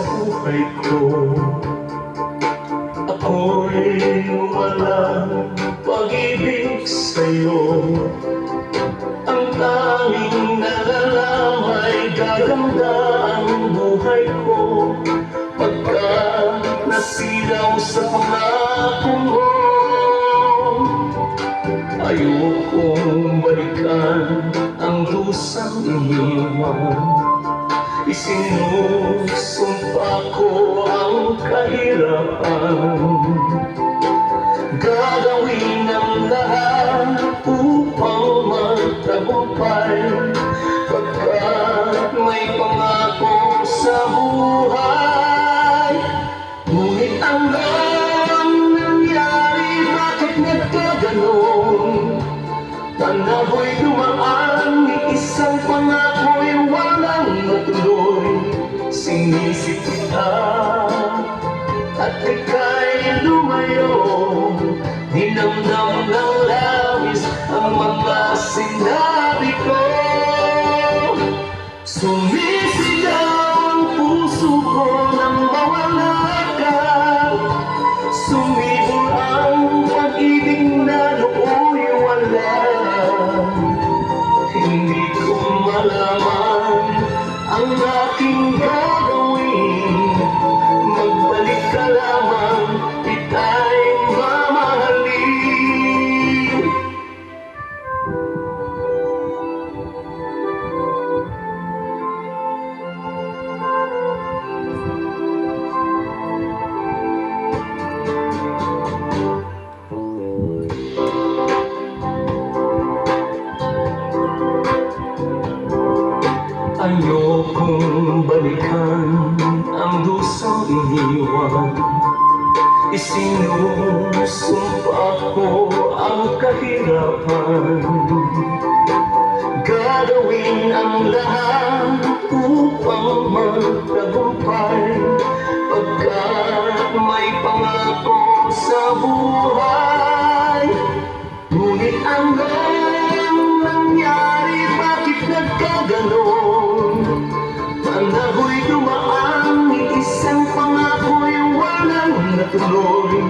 buhay ko. Ako'y walang pag-ibig sa'yo. Ang tanging nalalang ay gaganda ang buhay ko pagka nasilaw sa pangako mo. Ayokong balikan ang dusang iniwan. Isinusumpa ko ang kahirapan. Gagawin ang lahat upang magtagumpay pagkat may pangako sa buhay. Ngunit ang nangyari, bakit nagkaganon? Panahoy dumaan, isang pangako'y walang natuloy. Sinisip kita at ika'y lumayo. Dinamdam ng labis ang mga sinabi ko. Sumisigaw ang puso ko nang mawala ka. Sumibol ang pag-ibig na nooy wala. Hindi ko malaman ang aking gagawin. Magbalik ka lamang, kita'y mamahalin. Ayokong balikan ang dusang iniwan. Isinusumpa ko ang kahirapan. Gagawin ang lahat upang magtagumpay pagkat may pangako sa buhay. Ngunit ang nangyari, bakit nagkaganon? Panahoy dumaan, isang pangako'y walang natuloy.